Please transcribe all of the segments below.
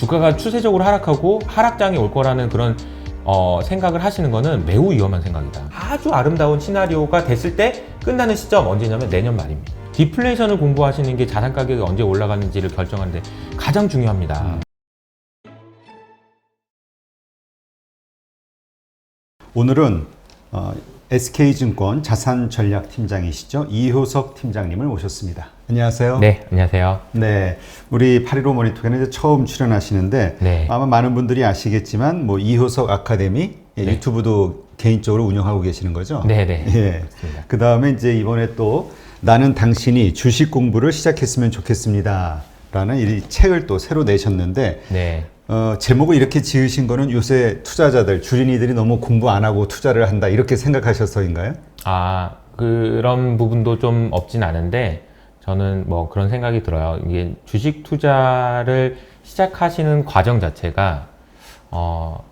주가가 추세적으로 하락하고 하락장이 올 거라는 그런 생각을 하시는 거는 매우 위험한 생각이다. 아주 아름다운 시나리오가 됐을 때 끝나는 시점 언제냐면 내년 말입니다. 디플레이션을 공부하시는 게 자산 가격이 언제 올라가는지를 결정하는데 가장 중요합니다. 오늘은 SK증권 자산전략팀장이시죠. 이효석 팀장님을 모셨습니다. 안녕하세요. 네, 안녕하세요. 네, 우리 815 모니터에는 이제 처음 출연하시는데 네. 아마 많은 분들이 아시겠지만 뭐 이효석 아카데미 네. 유튜브도 개인적으로 운영하고 계시는 거죠. 네, 네. 예. 그 다음에 이제 이번에 또 나는 당신이 주식 공부를 시작했으면 좋겠습니다라는 이 책을 또 새로 내셨는데. 네. 제목을 이렇게 지으신 거는 요새 투자자들, 주린이들이 너무 공부 안 하고 투자를 한다 이렇게 생각하셔서인가요? 그런 부분도 좀 없진 않은데 저는 뭐 그런 생각이 들어요. 이게 주식 투자를 시작하시는 과정 자체가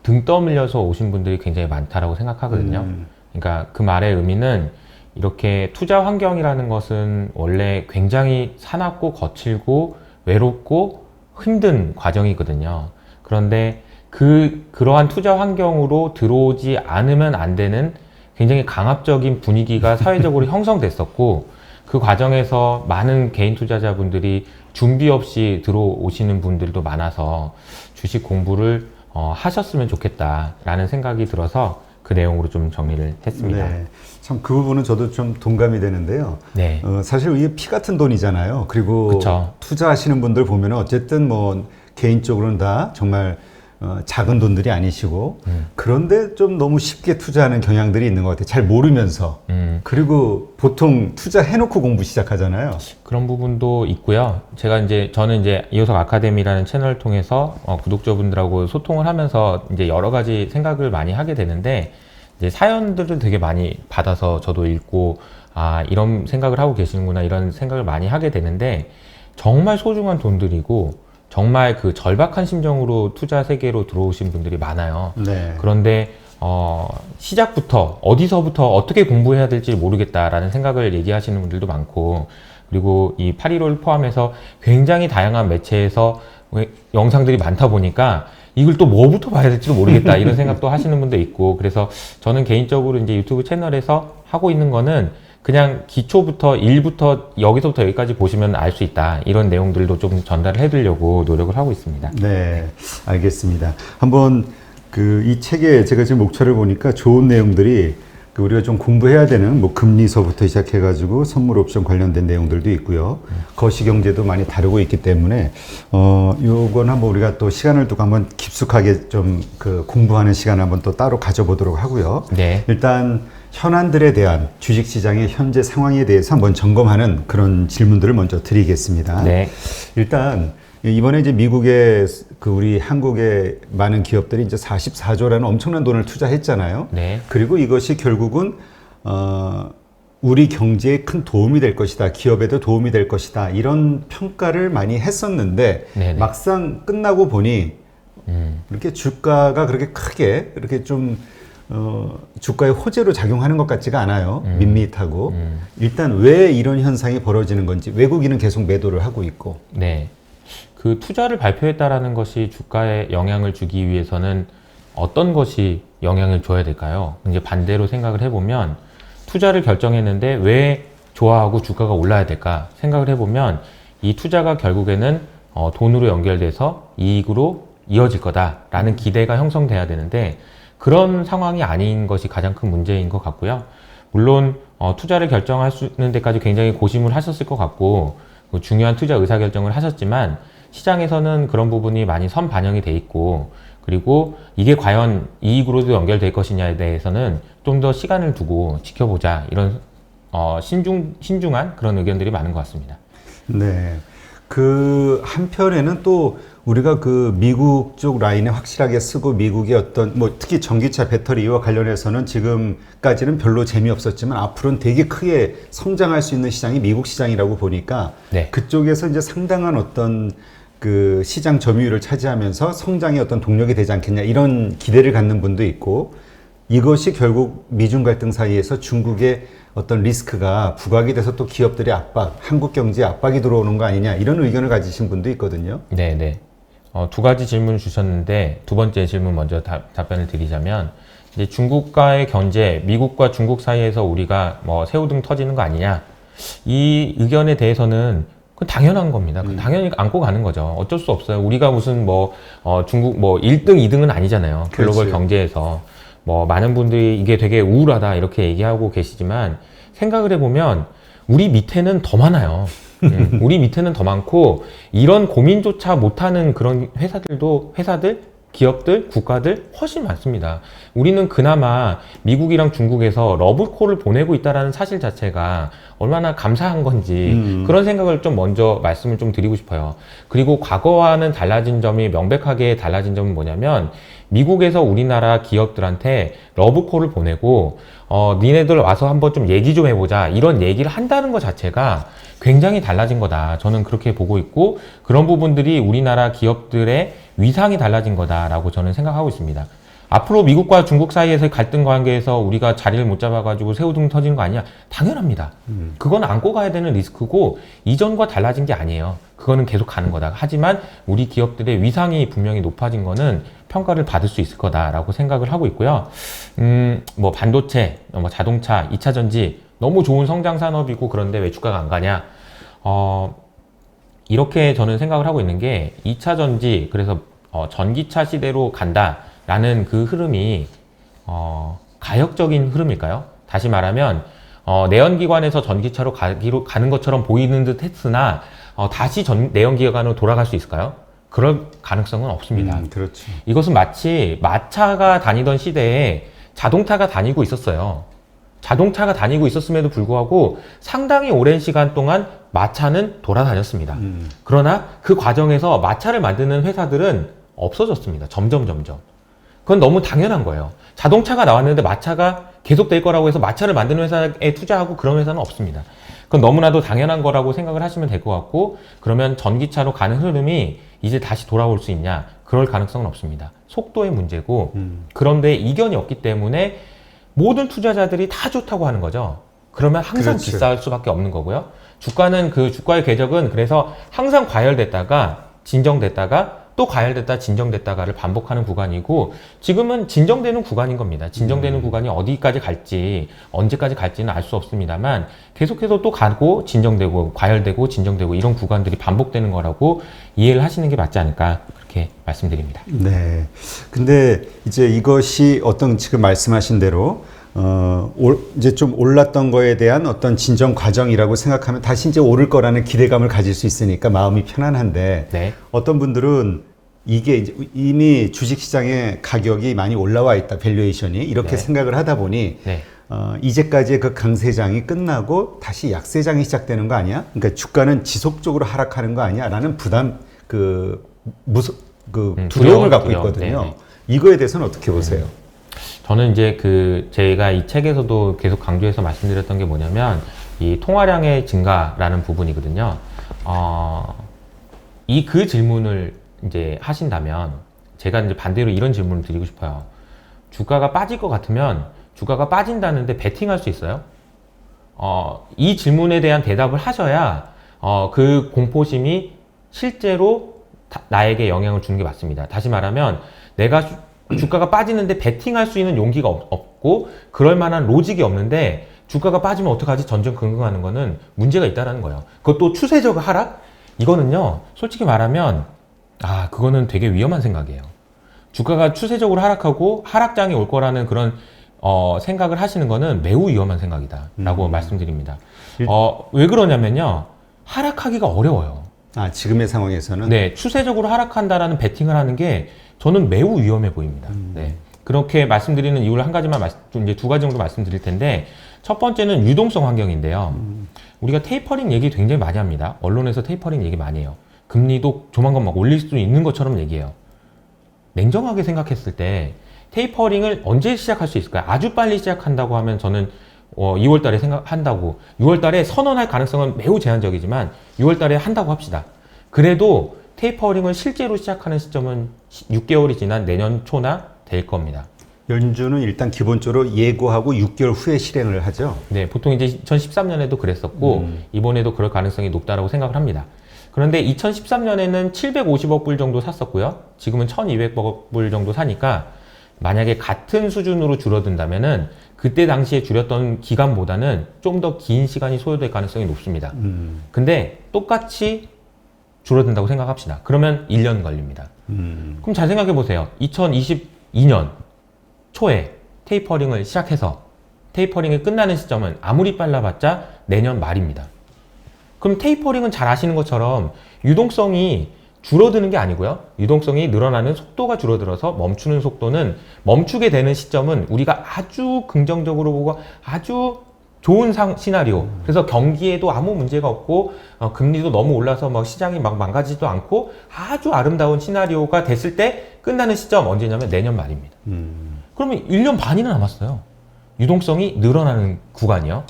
등 떠밀려서 오신 분들이 굉장히 많다라고 생각하거든요. 그러니까 그 말의 의미는 이렇게 투자 환경이라는 것은 원래 굉장히 사납고 거칠고 외롭고 힘든 과정이거든요. 그런데 그러한 투자 환경으로 들어오지 않으면 안 되는 굉장히 강압적인 분위기가 사회적으로 형성됐었고 그 과정에서 많은 개인 투자자분들이 준비 없이 들어오시는 분들도 많아서 주식 공부를 하셨으면 좋겠다라는 생각이 들어서 그 내용으로 좀 정리를 했습니다. 네, 참 그 부분은 저도 좀 동감이 되는데요. 네. 사실 이게 피 같은 돈이잖아요. 그리고 그쵸. 투자하시는 분들 보면 어쨌든 뭐 개인적으로는 다 정말 작은 돈들이 아니시고 그런데 좀 너무 쉽게 투자하는 경향들이 있는 것 같아요. 잘 모르면서. 그리고 보통 투자해놓고 공부 시작하잖아요. 그런 부분도 있고요. 저는 이제 이효석 아카데미라는 채널을 통해서 구독자분들하고 소통을 하면서 이제 여러 가지 생각을 많이 하게 되는데 이제 사연들을 되게 많이 받아서 저도 읽고 이런 생각을 하고 계시는구나 이런 생각을 많이 하게 되는데 정말 소중한 돈들이고 정말 그 절박한 심정으로 투자 세계로 들어오신 분들이 많아요. 네. 그런데 시작부터 어디서부터 어떻게 공부해야 될지 모르겠다라는 생각을 얘기하시는 분들도 많고 그리고 이 815를 포함해서 굉장히 다양한 매체에서 영상들이 많다 보니까 이걸 또 뭐부터 봐야 될지도 모르겠다 이런 생각도 하시는 분도 있고 그래서 저는 개인적으로 이제 유튜브 채널에서 하고 있는 거는 그냥 기초부터 1부터 여기서부터 여기까지 보시면 알 수 있다 이런 내용들도 좀 전달을 해드리려고 노력을 하고 있습니다. 네, 알겠습니다. 한번 이 책에 제가 지금 목차를 보니까 좋은 내용들이 우리가 좀 공부해야 되는 뭐 금리서부터 시작해가지고 선물 옵션 관련된 내용들도 있고요. 거시경제도 많이 다루고 있기 때문에 요건 한번 우리가 또 시간을 두고 한번 깊숙하게 좀 공부하는 시간을 한번 또 따로 가져보도록 하고요. 네. 일단 현안들에 대한 주식시장의 현재 상황에 대해서 한번 점검하는 그런 질문들을 먼저 드리겠습니다. 네. 일단 이번에 이제 미국의 우리 한국의 많은 기업들이 이제 44조라는 엄청난 돈을 투자했잖아요. 네. 그리고 이것이 결국은 우리 경제에 큰 도움이 될 것이다. 기업에도 도움이 될 것이다. 이런 평가를 많이 했었는데 네네. 막상 끝나고 보니 이렇게 주가가 그렇게 크게 이렇게 좀 주가의 호재로 작용하는 것 같지가 않아요. 밋밋하고. 일단 왜 이런 현상이 벌어지는 건지 외국인은 계속 매도를 하고 있고. 네. 그 투자를 발표했다라는 것이 주가에 영향을 주기 위해서는 어떤 것이 영향을 줘야 될까요? 이제 반대로 생각을 해보면 투자를 결정했는데 왜 좋아하고 주가가 올라야 될까 생각을 해보면 이 투자가 결국에는 돈으로 연결돼서 이익으로 이어질 거다라는 기대가 형성돼야 되는데 그런 상황이 아닌 것이 가장 큰 문제인 것 같고요. 물론 투자를 결정하시는 데까지 굉장히 고심을 하셨을 것 같고 중요한 투자 의사결정을 하셨지만 시장에서는 그런 부분이 많이 선반영이 돼 있고 그리고 이게 과연 이익으로도 연결될 것이냐에 대해서는 좀 더 시간을 두고 지켜보자 이런 신중한 그런 의견들이 많은 것 같습니다. 네. 한편에는 또 우리가 미국 쪽 라인에 확실하게 쓰고 미국의 어떤 특히 전기차 배터리와 관련해서는 지금까지는 별로 재미없었지만 앞으로는 되게 크게 성장할 수 있는 시장이 미국 시장이라고 보니까 네. 그쪽에서 이제 상당한 어떤 시장 점유율을 차지하면서 성장의 어떤 동력이 되지 않겠냐 이런 기대를 갖는 분도 있고 이것이 결국 미중 갈등 사이에서 중국의 어떤 리스크가 부각이 돼서 또 기업들의 압박, 한국 경제에 압박이 들어오는 거 아니냐 이런 의견을 가지신 분도 있거든요. 네네. 두 가지 질문을 주셨는데 두 번째 질문 먼저 답변을 드리자면 이제 중국과의 견제, 미국과 중국 사이에서 우리가 뭐 새우등 터지는 거 아니냐 이 의견에 대해서는 그건 당연한 겁니다. 당연히 안고 가는 거죠. 어쩔 수 없어요. 우리가 무슨 중국 1등, 2등은 아니잖아요. 글로벌 그렇지. 경제에서 많은 분들이 이게 되게 우울하다 이렇게 얘기하고 계시지만 생각을 해보면 우리 밑에는 더 많아요. 우리 밑에는 더 많고 이런 고민조차 못하는 그런 회사들, 기업들, 국가들 훨씬 많습니다. 우리는 그나마 미국이랑 중국에서 러브콜을 보내고 있다는 사실 자체가 얼마나 감사한 건지 그런 생각을 좀 먼저 말씀을 좀 드리고 싶어요. 그리고 과거와는 달라진 점이 명백하게 달라진 점은 뭐냐면 미국에서 우리나라 기업들한테 러브콜을 보내고 니네들 와서 한번 좀 얘기 좀 해보자 이런 얘기를 한다는 것 자체가 굉장히 달라진 거다. 저는 그렇게 보고 있고 그런 부분들이 우리나라 기업들의 위상이 달라진 거다라고 저는 생각하고 있습니다. 앞으로 미국과 중국 사이에서의 갈등 관계에서 우리가 자리를 못 잡아가지고 새우등 터진 거 아니야? 당연합니다. 그건 안고 가야 되는 리스크고 이전과 달라진 게 아니에요. 그거는 계속 가는 거다. 하지만 우리 기업들의 위상이 분명히 높아진 거는 평가를 받을 수 있을 거다라고 생각을 하고 있고요. 반도체, 자동차, 2차 전지 너무 좋은 성장 산업이고 그런데 왜 주가가 안 가냐? 이렇게 저는 생각을 하고 있는 게 2차 전지, 그래서 전기차 시대로 간다라는 그 흐름이 가역적인 흐름일까요? 다시 말하면 내연기관에서 전기차로 가는 것처럼 보이는 듯 했으나 다시 내연기관으로 돌아갈 수 있을까요? 그럴 가능성은 없습니다. 그렇죠. 이것은 마치 마차가 다니던 시대에 자동차가 다니고 있었어요. 자동차가 다니고 있었음에도 불구하고 상당히 오랜 시간 동안 마차는 돌아다녔습니다. 그러나 그 과정에서 마차를 만드는 회사들은 없어졌습니다. 점점. 그건 너무 당연한 거예요. 자동차가 나왔는데 마차가 계속 될 거라고 해서 마차를 만드는 회사에 투자하고 그런 회사는 없습니다. 그건 너무나도 당연한 거라고 생각을 하시면 될 것 같고 그러면 전기차로 가는 흐름이 이제 다시 돌아올 수 있냐? 그럴 가능성은 없습니다. 속도의 문제고 그런데 이견이 없기 때문에 모든 투자자들이 다 좋다고 하는 거죠. 그러면 항상 그렇죠. 비쌀 수밖에 없는 거고요. 주가는 그 주가의 궤적은 그래서 항상 과열됐다가 진정됐다가 또 과열됐다 진정됐다가를 반복하는 구간이고 지금은 진정되는 구간인 겁니다. 진정되는 구간이 어디까지 갈지 언제까지 갈지는 알 수 없습니다만 계속해서 또 가고 진정되고 과열되고 진정되고 이런 구간들이 반복되는 거라고 이해를 하시는 게 맞지 않을까 그렇게 말씀드립니다. 네. 근데 이제 이것이 어떤 지금 말씀하신 대로 이제 좀 올랐던 거에 대한 어떤 진정 과정이라고 생각하면 다시 이제 오를 거라는 기대감을 가질 수 있으니까 마음이 편안한데 네. 어떤 분들은 이게 이제 이미 주식시장의 가격이 많이 올라와 있다, 밸류에이션이 이렇게 네. 생각을 하다 보니 네. 이제까지의 그 강세장이 끝나고 다시 약세장이 시작되는 거 아니야? 그러니까 주가는 지속적으로 하락하는 거 아니야? 라는 부담, 두려움을 갖고 두려움. 있거든요. 네네. 이거에 대해서는 어떻게 보세요? 저는 이제 제가 이 책에서도 계속 강조해서 말씀드렸던 게 뭐냐면 이 통화량의 증가라는 부분이거든요. 그 질문을 이제 하신다면 제가 이제 반대로 이런 질문을 드리고 싶어요. 주가가 빠질 것 같으면 주가가 빠진다는데 베팅할 수 있어요? 이 질문에 대한 대답을 하셔야 그 공포심이 실제로 나에게 영향을 주는 게 맞습니다. 다시 말하면 내가 주가가 빠지는데 베팅할 수 있는 용기가 없고 그럴 만한 로직이 없는데 주가가 빠지면 어떡하지? 전전긍긍하는 거는 문제가 있다는 거예요. 그것도 추세적 하락? 이거는요, 솔직히 말하면 그거는 되게 위험한 생각이에요. 주가가 추세적으로 하락하고 하락장이 올 거라는 그런 생각을 하시는 거는 매우 위험한 생각이다 라고 말씀드립니다. 왜 그러냐면요, 하락하기가 어려워요. 지금의 상황에서는? 네, 추세적으로 하락한다라는 베팅을 하는 게 저는 매우 위험해 보입니다. 네. 그렇게 말씀드리는 이유를 한 가지만 이제 두 가지 정도 말씀드릴 텐데, 첫 번째는 유동성 환경인데요. 우리가 테이퍼링 얘기 굉장히 많이 합니다. 언론에서 테이퍼링 얘기 많이 해요. 금리도 조만간 막 올릴 수도 있는 것처럼 얘기해요. 냉정하게 생각했을 때 테이퍼링을 언제 시작할 수 있을까요? 아주 빨리 시작한다고 하면 저는 2월 달에 생각한다고, 6월 달에 선언할 가능성은 매우 제한적이지만 6월 달에 한다고 합시다. 그래도 테이퍼링을 실제로 시작하는 시점은 6개월이 지난 내년 초나 될 겁니다. 연준은 일단 기본적으로 예고하고 6개월 후에 실행을 하죠. 네, 보통 이제 2013년에도 그랬었고 이번에도 그럴 가능성이 높다라고 생각을 합니다. 그런데 2013년에는 750억 불 정도 샀었고요. 지금은 1200억 불 정도 사니까 만약에 같은 수준으로 줄어든다면은 그때 당시에 줄였던 기간보다는 좀 더 긴 시간이 소요될 가능성이 높습니다. 근데 똑같이 줄어든다고 생각합시다. 그러면 1년 걸립니다. 그럼 잘 생각해 보세요. 2022년 초에 테이퍼링을 시작해서 테이퍼링이 끝나는 시점은 아무리 빨라봤자 내년 말입니다. 그럼 테이퍼링은 잘 아시는 것처럼 유동성이 줄어드는 게 아니고요. 유동성이 늘어나는 속도가 줄어들어서 멈추는 속도는 멈추게 되는 시점은 우리가 아주 긍정적으로 보고 아주 좋은 시나리오. 그래서 경기에도 아무 문제가 없고 금리도 너무 올라서 막 시장이 막 망가지지도 않고 아주 아름다운 시나리오가 됐을 때 끝나는 시점 언제냐면 내년 말입니다. 그러면 1년 반이나 남았어요. 유동성이 늘어나는 구간이요.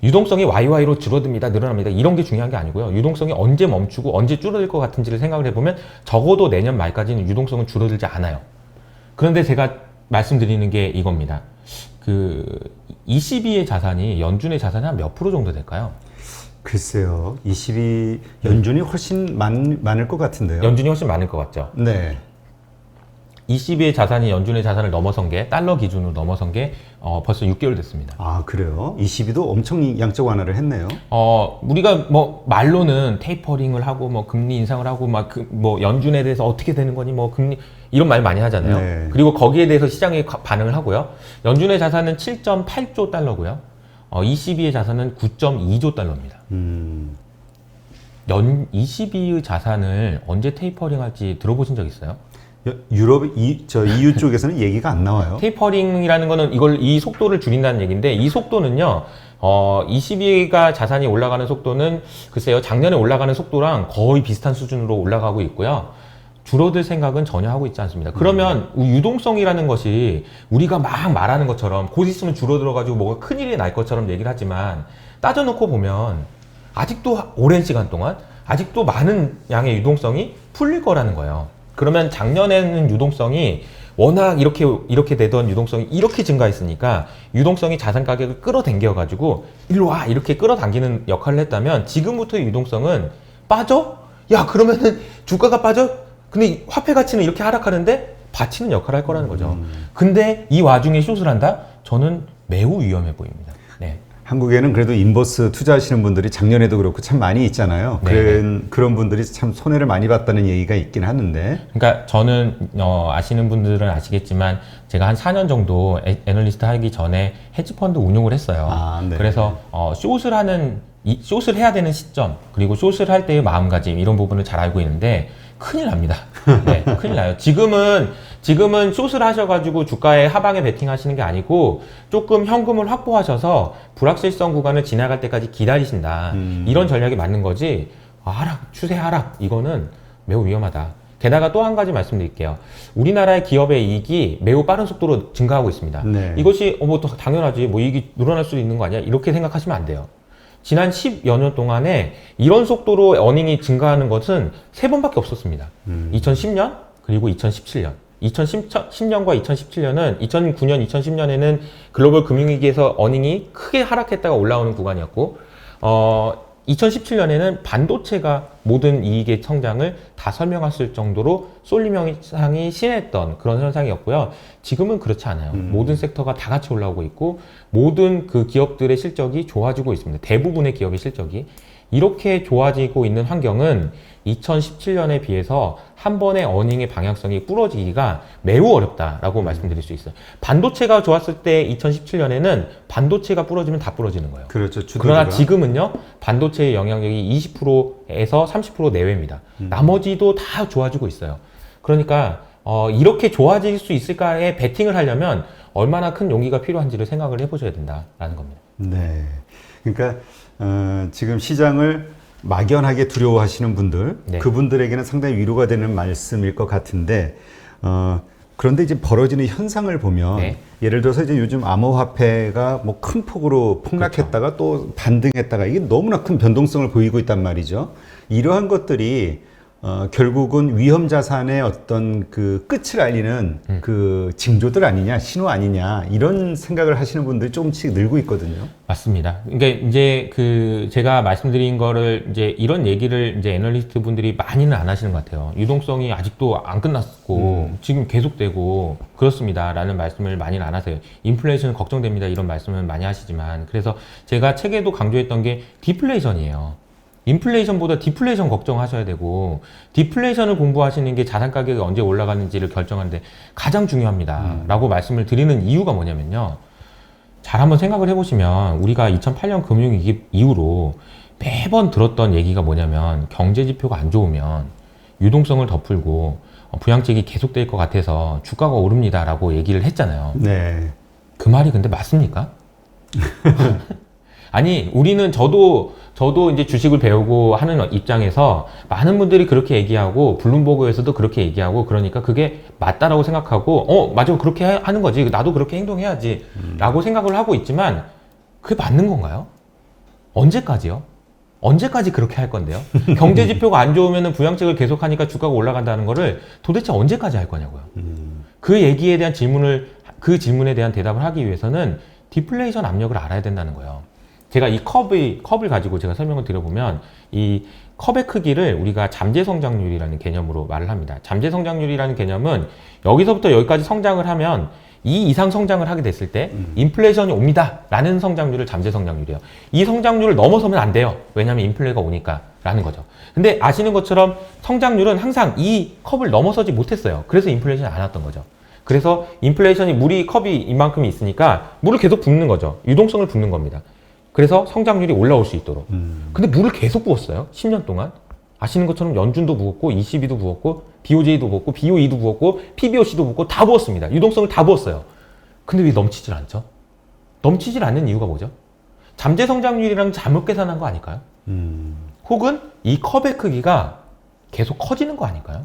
유동성이 YY로 줄어듭니다, 늘어납니다. 이런 게 중요한 게 아니고요. 유동성이 언제 멈추고 언제 줄어들 것 같은지를 생각을 해보면 적어도 내년 말까지는 유동성은 줄어들지 않아요. 그런데 제가 말씀드리는 게 이겁니다. 그 ECB의 자산이 연준의 자산이 한 몇 프로 정도 될까요? 글쎄요. 22 연준이 훨씬 많을 것 같은데요. 연준이 훨씬 많을 것 같죠. 네. ECB의 자산이 연준의 자산을 넘어선 게 달러 기준으로 넘어선 게 벌써 6개월 됐습니다. 아, 그래요? 22도 엄청 양적 완화를 했네요. 우리가 뭐 말로는 테이퍼링을 하고 뭐 금리 인상을 하고 막 뭐 연준에 대해서 어떻게 되는 거니 뭐 금리 이런 말 많이 하잖아요. 네. 그리고 거기에 대해서 시장이 반응을 하고요. 연준의 자산은 7.8조 달러고요. ECB의 자산은 9.2조 달러입니다. ECB의 자산을 언제 테이퍼링 할지 들어보신 적 있어요? 유럽, EU 쪽에서는 얘기가 안 나와요. 테이퍼링이라는 거는 이 속도를 줄인다는 얘기인데 이 속도는요, ECB가 자산이 올라가는 속도는 글쎄요, 작년에 올라가는 속도랑 거의 비슷한 수준으로 올라가고 있고요. 줄어들 생각은 전혀 하고 있지 않습니다. 그러면 유동성이라는 것이 우리가 막 말하는 것처럼 곧 있으면 줄어들어가지고 뭐가 큰일이 날 것처럼 얘기를 하지만 따져놓고 보면 아직도 오랜 시간 동안 아직도 많은 양의 유동성이 풀릴 거라는 거예요. 그러면 작년에는 유동성이 워낙 이렇게 되던 유동성이 이렇게 증가했으니까 유동성이 자산 가격을 끌어당겨가지고 일로 와 이렇게 끌어당기는 역할을 했다면 지금부터의 유동성은 빠져? 야 그러면은 주가가 빠져? 근데 화폐 가치는 이렇게 하락하는데 받치는 역할을 할 거라는 거죠. 근데 이 와중에 숏을 한다? 저는 매우 위험해 보입니다. 네. 한국에는 그래도 인버스 투자하시는 분들이 작년에도 그렇고 참 많이 있잖아요. 그런 분들이 참 손해를 많이 봤다는 얘기가 있긴 하는데. 그러니까 저는 아시는 분들은 아시겠지만 제가 한 4년 정도 애널리스트 하기 전에 헤지펀드 운용을 했어요. 네. 그래서 숏을 해야 되는 시점 그리고 숏을 할 때의 마음가짐 이런 부분을 잘 알고 있는데 큰일 납니다. 네, 큰일 나요. 지금은 숏을 하셔가지고 주가에 하방에 베팅하시는 게 아니고 조금 현금을 확보하셔서 불확실성 구간을 지나갈 때까지 기다리신다. 이런 전략이 맞는 거지. 추세 하락 이거는 매우 위험하다. 게다가 또 한 가지 말씀드릴게요. 우리나라의 기업의 이익이 매우 빠른 속도로 증가하고 있습니다. 네. 이것이 뭐 당연하지 뭐 이익이 늘어날 수도 있는 거 아니야? 이렇게 생각하시면 안 돼요. 지난 10여 년 동안에 이런 속도로 어닝이 증가하는 것은 3번밖에 없었습니다. 2010년 그리고 2017년. 2010년과 2017년은 2009년, 2010년에는 글로벌 금융위기에서 어닝이 크게 하락했다가 올라오는 구간이었고 2017년에는 반도체가 모든 이익의 성장을 다 설명했을 정도로 쏠림 현상이 심했던 그런 현상이었고요. 지금은 그렇지 않아요. 모든 섹터가 다 같이 올라오고 있고 모든 그 기업들의 실적이 좋아지고 있습니다. 대부분의 기업의 실적이. 이렇게 좋아지고 있는 환경은 2017년에 비해서 한 번의 어닝의 방향성이 부러지기가 매우 어렵다라고 말씀드릴 수 있어요. 반도체가 좋았을 때 2017년에는 반도체가 부러지면 다 부러지는 거예요. 그렇죠. 그러나 지금은요, 반도체의 영향력이 20%에서 30% 내외입니다. 나머지도 다 좋아지고 있어요. 그러니까 이렇게 좋아질 수 있을까에 베팅을 하려면 얼마나 큰 용기가 필요한지를 생각을 해보셔야 된다라는 겁니다. 네. 그러니까 지금 시장을 막연하게 두려워하시는 분들, 네. 그분들에게는 상당히 위로가 되는 말씀일 것 같은데, 그런데 이제 벌어지는 현상을 보면, 네. 예를 들어서 이제 요즘 암호화폐가 뭐 큰 폭으로 폭락했다가 또 반등했다가 이게 너무나 큰 변동성을 보이고 있단 말이죠. 이러한 것들이 결국은 위험 자산의 어떤 그 끝을 알리는 그 징조들 아니냐, 신호 아니냐, 이런 생각을 하시는 분들이 조금씩 늘고 있거든요. 맞습니다. 그러니까 이제 그 제가 말씀드린 거를 이제 이런 얘기를 이제 애널리스트 분들이 많이는 안 하시는 것 같아요. 유동성이 아직도 안 끝났고 지금 계속되고 그렇습니다라는 말씀을 많이는 안 하세요. 인플레이션 걱정됩니다 이런 말씀을 많이 하시지만, 그래서 제가 책에도 강조했던 게 디플레이션이에요. 인플레이션보다 디플레이션 걱정하셔야 되고, 디플레이션을 공부하시는 게 자산 가격이 언제 올라가는지를 결정하는데 가장 중요합니다 라고 말씀을 드리는 이유가 뭐냐면요, 잘 한번 생각을 해보시면 우리가 2008년 금융위기 이후로 매번 들었던 얘기가 뭐냐면, 경제지표가 안 좋으면 유동성을 더 풀고 부양책이 계속될 것 같아서 주가가 오릅니다 라고 얘기를 했잖아요. 네. 그 말이 근데 맞습니까? 아니, 우리는 저도 이제 주식을 배우고 하는 입장에서 많은 분들이 그렇게 얘기하고 블룸버그에서도 그렇게 얘기하고, 그러니까 그게 맞다라고 생각하고 맞아, 그렇게 하는 거지, 나도 그렇게 행동해야지 라고 생각을 하고 있지만, 그게 맞는 건가요? 언제까지요? 언제까지 그렇게 할 건데요? 경제지표가 안 좋으면 부양책을 계속하니까 주가가 올라간다는 거를 도대체 언제까지 할 거냐고요. 그 얘기에 대한 그 질문에 대한 대답을 하기 위해서는 디플레이션 압력을 알아야 된다는 거예요. 제가 이 컵을 가지고 제가 설명을 드려보면, 이 컵의 크기를 우리가 잠재 성장률이라는 개념으로 말을 합니다. 잠재 성장률이라는 개념은 여기서부터 여기까지 성장을 하면 이 이상 성장을 하게 됐을 때 인플레이션이 옵니다 라는 성장률을 잠재 성장률이에요. 이 성장률을 넘어서면 안 돼요. 왜냐하면 인플레가 오니까 라는 거죠. 근데 아시는 것처럼 성장률은 항상 이 컵을 넘어서지 못했어요. 그래서 인플레이션이 안 왔던 거죠. 그래서 인플레이션이, 물이 컵이 이만큼이 있으니까 물을 계속 붓는 거죠. 유동성을 붓는 겁니다. 그래서 성장률이 올라올 수 있도록. 근데 물을 계속 부었어요. 10년 동안. 아시는 것처럼 연준도 부었고, ECB도 부었고, BOJ도 부었고, BOE도 부었고, PBOC도 부었고, 다 부었습니다. 유동성을 다 부었어요. 근데 왜 넘치질 않죠? 넘치질 않는 이유가 뭐죠? 잠재 성장률이랑 잘못 계산한 거 아닐까요? 혹은 이 컵의 크기가 계속 커지는 거 아닐까요?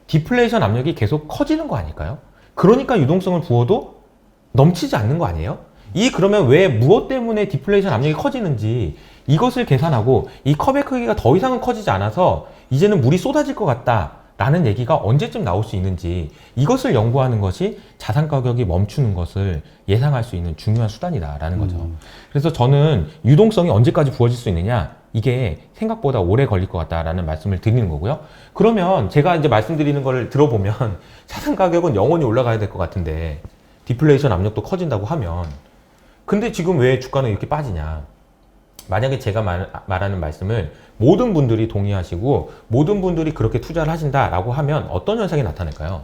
디플레이션 압력이 계속 커지는 거 아닐까요? 그러니까 유동성을 부어도 넘치지 않는 거 아니에요? 그러면 왜 무엇 때문에 디플레이션 압력이 커지는지 이것을 계산하고, 이 컵의 크기가 더 이상은 커지지 않아서 이제는 물이 쏟아질 것 같다 라는 얘기가 언제쯤 나올 수 있는지, 이것을 연구하는 것이 자산 가격이 멈추는 것을 예상할 수 있는 중요한 수단이다 라는 거죠. 그래서 저는 유동성이 언제까지 부어질 수 있느냐, 이게 생각보다 오래 걸릴 것 같다라는 말씀을 드리는 거고요. 그러면 제가 이제 말씀드리는 걸 들어보면 자산 가격은 영원히 올라가야 될 것 같은데 디플레이션 압력도 커진다고 하면, 근데 지금 왜 주가는 이렇게 빠지냐? 만약에 제가 말하는 말씀을 모든 분들이 동의하시고 모든 분들이 그렇게 투자를 하신다라고 하면 어떤 현상이 나타날까요?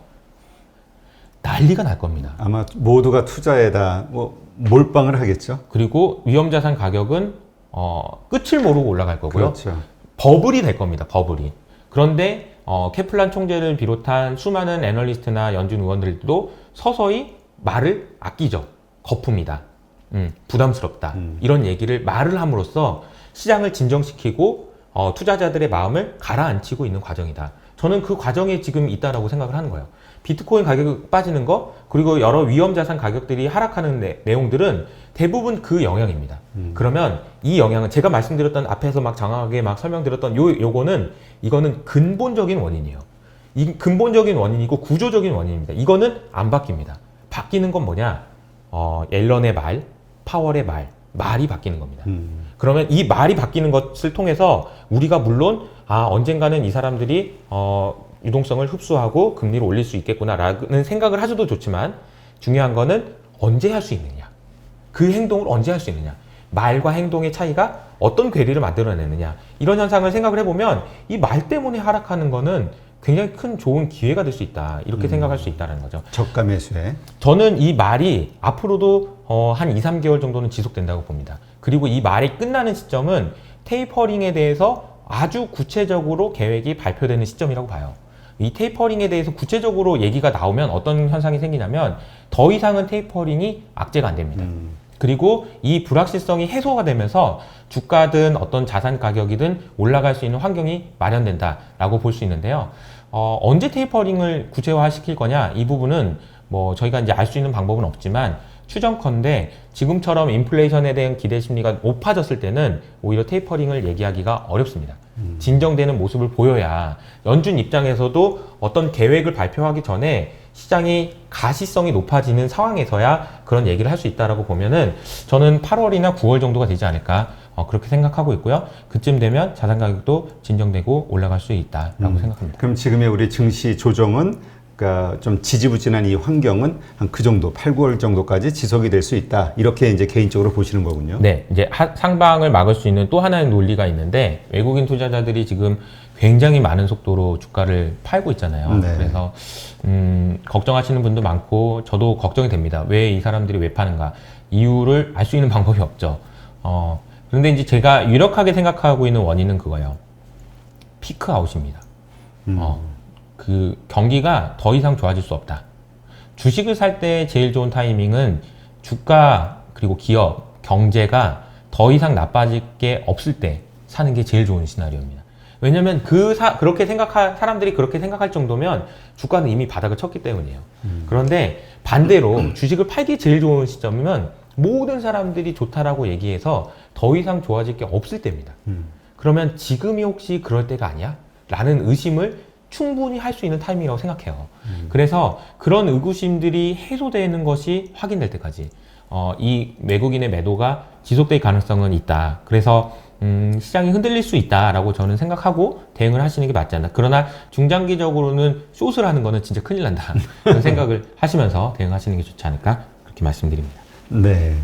난리가 날 겁니다. 아마 모두가 투자에다 몰빵을 하겠죠. 그리고 위험자산 가격은 끝을 모르고 올라갈 거고요. 그렇죠. 버블이 될 겁니다. 버블이. 그런데 캐플란 총재를 비롯한 수많은 애널리스트나 연준 의원들도 서서히 말을 아끼죠. 거품이다. 부담스럽다. 이런 얘기를 말을 함으로써 시장을 진정시키고 투자자들의 마음을 가라앉히고 있는 과정이다. 저는 그 과정에 지금 있다라고 생각을 하는 거예요. 비트코인 가격이 빠지는 거, 그리고 여러 위험자산 가격들이 하락하는 내용들은 대부분 그 영향입니다. 그러면 이 영향은 제가 말씀드렸던, 앞에서 막 장황하게 막 설명드렸던 이거는 근본적인 원인이에요. 이 근본적인 원인이고 구조적인 원인입니다. 이거는 안 바뀝니다. 바뀌는 건 뭐냐? 앨런의 말, 파월의 말이 바뀌는 겁니다. 그러면 이 말이 바뀌는 것을 통해서 우리가 물론 언젠가는 이 사람들이 유동성을 흡수하고 금리를 올릴 수 있겠구나라는 생각을 하셔도 좋지만, 중요한 거는 언제 할 수 있느냐, 그 행동을 언제 할 수 있느냐, 말과 행동의 차이가 어떤 괴리를 만들어내느냐, 이런 현상을 생각을 해보면 이 말 때문에 하락하는 거는 굉장히 큰 좋은 기회가 될 수 있다, 이렇게 생각할 수 있다는 거죠. 저가 매수에. 저는 이 말이 앞으로도 한 2, 3개월 정도는 지속된다고 봅니다. 그리고 이 말이 끝나는 시점은 테이퍼링에 대해서 아주 구체적으로 계획이 발표되는 시점이라고 봐요. 이 테이퍼링에 대해서 구체적으로 얘기가 나오면 어떤 현상이 생기냐면, 더 이상은 테이퍼링이 악재가 안 됩니다. 그리고 이 불확실성이 해소가 되면서 주가든 어떤 자산 가격이든 올라갈 수 있는 환경이 마련된다라고 볼 수 있는데요. 언제 테이퍼링을 구체화시킬 거냐, 이 부분은 뭐 저희가 이제 알 수 있는 방법은 없지만, 추정컨대 지금처럼 인플레이션에 대한 기대 심리가 높아졌을 때는 오히려 테이퍼링을 얘기하기가 어렵습니다. 진정되는 모습을 보여야 연준 입장에서도 어떤 계획을 발표하기 전에 시장이 가시성이 높아지는 상황에서야 그런 얘기를 할 수 있다라고 보면은 저는 8월이나 9월 정도가 되지 않을까 그렇게 생각하고 있고요. 그쯤 되면 자산 가격도 진정되고 올라갈 수 있다라고 생각합니다. 그럼 지금의 우리 증시 조정은 그러니까 좀 지지부진한 이 환경은 한 그 정도 8, 9월 정도까지 지속이 될 수 있다. 이렇게 이제 개인적으로 보시는 거군요. 네, 이제 상방을 막을 수 있는 또 하나의 논리가 있는데 외국인 투자자들이 지금 굉장히 많은 속도로 주가를 팔고 있잖아요. 네. 그래서 걱정하시는 분도 많고 저도 걱정이 됩니다. 왜 이 사람들이 왜 파는가? 이유를 알 수 있는 방법이 없죠. 그런데 이제 제가 유력하게 생각하고 있는 원인은 그거예요. 피크 아웃입니다. 그 경기가 더 이상 좋아질 수 없다. 주식을 살 때 제일 좋은 타이밍은 주가 그리고 기업, 경제가 더 이상 나빠질 게 없을 때 사는 게 제일 좋은 시나리오입니다. 왜냐면 사람들이 그렇게 생각할 정도면 주가는 이미 바닥을 쳤기 때문이에요. 그런데 반대로 주식을 팔기 제일 좋은 시점이면 모든 사람들이 좋다라고 얘기해서 더 이상 좋아질 게 없을 때입니다. 그러면 지금이 혹시 그럴 때가 아니야? 라는 의심을 충분히 할 수 있는 타이밍이라고 생각해요. 그래서 그런 의구심들이 해소되는 것이 확인될 때까지 이 외국인의 매도가 지속될 가능성은 있다. 그래서 시장이 흔들릴 수 있다라고 저는 생각하고 대응을 하시는 게 맞지 않나. 그러나 중장기적으로는 숏을 하는 거는 진짜 큰일 난다. 그런 생각을 하시면서 대응하시는 게 좋지 않을까 그렇게 말씀드립니다. 네.